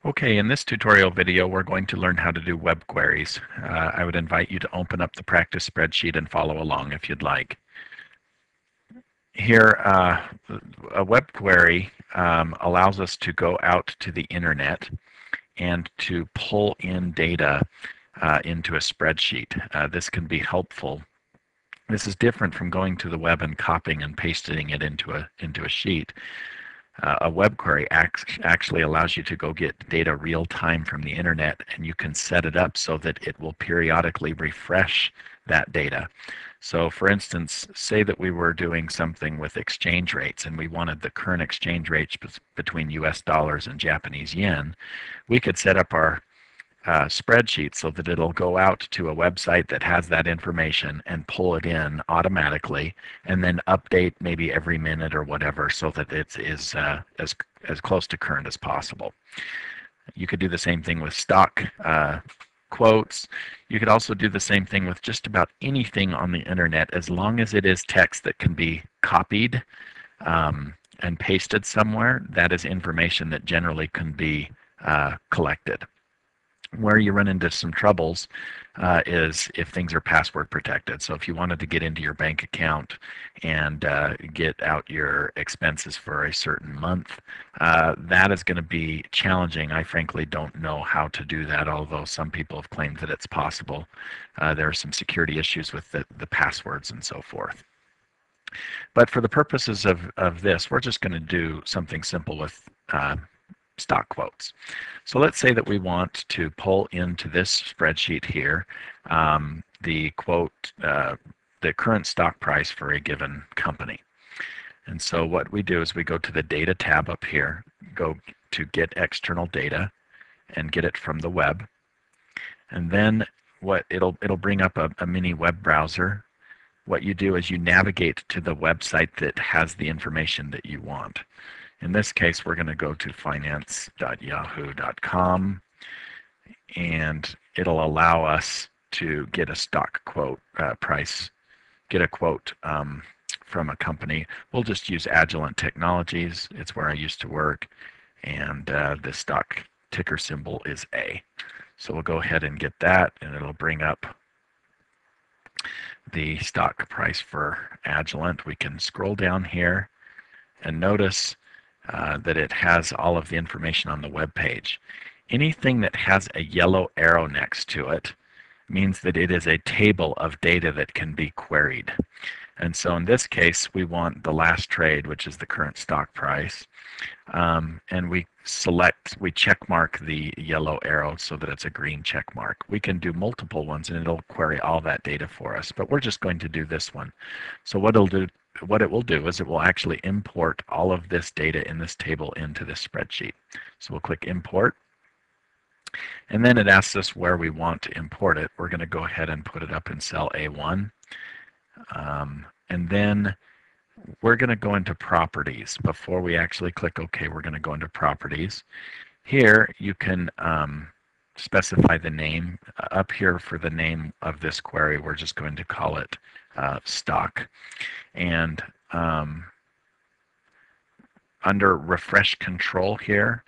Okay, in this tutorial video, we're going to learn how to do web queries. I would invite you to open up the practice spreadsheet and follow along if you'd like. Here, a web query allows us to go out to the internet and to pull in data into a spreadsheet. This can be helpful. This is different from going to the web and copying and pasting it into a sheet. A web query actually allows you to go get data real time from the internet, and you can set it up so that it will periodically refresh that data. So for instance, say that we were doing something with exchange rates and we wanted the current exchange rates between US dollars and Japanese yen. We could set up our spreadsheet so that it'll go out to a website that has that information and pull it in automatically, and then update maybe every minute or whatever so that it is as close to current as possible. You could do the same thing with stock quotes. You could also do the same thing with just about anything on the internet, as long as it is text that can be copied and pasted somewhere. That is information that generally can be collected. Where you run into some troubles is if things are password protected. So if you wanted to get into your bank account and get out your expenses for a certain month, that is going to be challenging. I frankly don't know how to do that, although some people have claimed that it's possible. There are some security issues with the passwords and so forth. But for the purposes of this, we're just going to do something simple with stock quotes. So let's say that we want to pull into this spreadsheet here the quote, the current stock price for a given company. And so what we do is we go to the data tab up here, go to get external data and get it from the web. And then what it'll bring up a mini web browser. What you do is you navigate to the website that has the information that you want. In this case, we're going to go to finance.yahoo.com, and it'll allow us to get a stock quote price, get a quote from a company. We'll just use Agilent Technologies. It's where I used to work, and the stock ticker symbol is A. So we'll go ahead and get that, and it'll bring up the stock price for Agilent. We can scroll down here and notice that it has all of the information on the web page. Anything that has a yellow arrow next to it means that it is a table of data that can be queried. And so in this case, we want the last trade, which is the current stock price. And we check mark the yellow arrow so that it's a green check mark. We can do multiple ones and it'll query all that data for us, but we're just going to do this one. So what it will do is it will actually import all of this data in this table into this spreadsheet. So we'll click import, and then it asks us where we want to import it. We're going to go ahead and put it up in cell A1, and then we're going to go into properties. Before we actually click OK, we're going to go into properties. Here you can specify the name. Up here for the name of this query, we're just going to call it stock. And under refresh control here,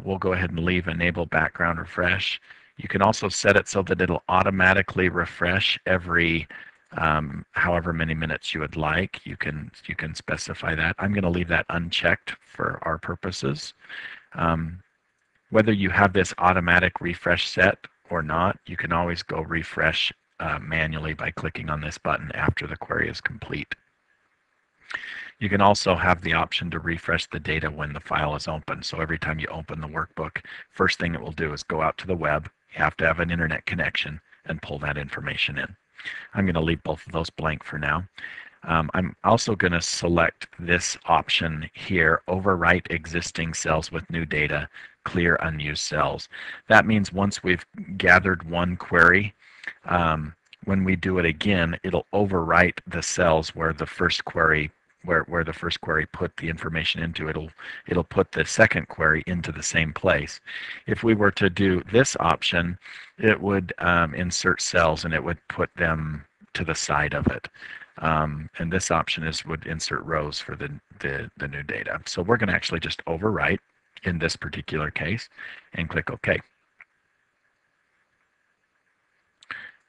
we'll go ahead and leave enable background refresh. You can also set it so that it'll automatically refresh every however many minutes you would like. You can specify that. I'm going to leave that unchecked for our purposes. Whether you have this automatic refresh set or not, you can always go refresh manually by clicking on this button after the query is complete. You can also have the option to refresh the data when the file is open. So every time you open the workbook, first thing it will do is go out to the web. You have to have an internet connection and pull that information in. I'm going to leave both of those blank for now. I'm also going to select this option here, overwrite existing cells with new data, clear unused cells. That means once we've gathered one query, when we do it again, it'll overwrite the cells where the first query put the information into. It'll put the second query into the same place. If we were to do this option, it would insert cells and it would put them to the side of it. And this option would insert rows for the new data. So we're going to actually just overwrite. in this particular case, and click OK.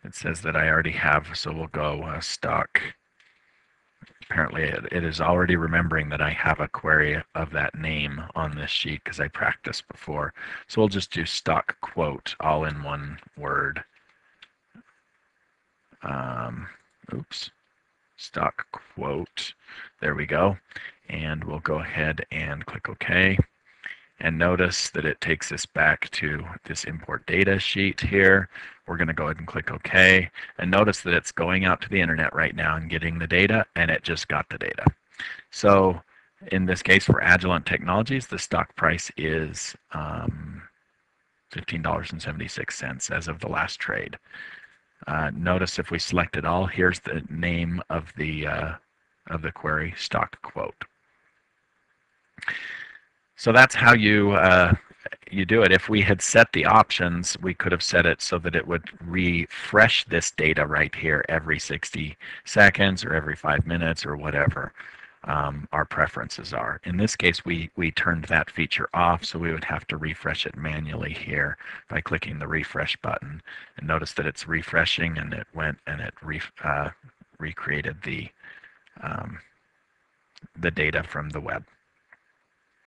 It says that I already have, so we'll go stock. Apparently it is already remembering that I have a query of that name on this sheet because I practiced before. So we'll just do stock quote all in one word. Oops, stock quote. There we go. And we'll go ahead and click OK. And notice that it takes us back to this import data sheet here. We're going to go ahead and click OK. And notice that it's going out to the internet right now and getting the data, and it just got the data. So in this case for Agilent Technologies, the stock price is $15.76 as of the last trade. Notice if we select it all, here's the name of the query, stock quote. So that's how you do it. If we had set the options, we could have set it so that it would refresh this data right here every 60 seconds or every 5 minutes or whatever our preferences are. In this case, we turned that feature off, so we would have to refresh it manually here by clicking the refresh button. And notice that it's refreshing, and it went and it recreated the data from the web.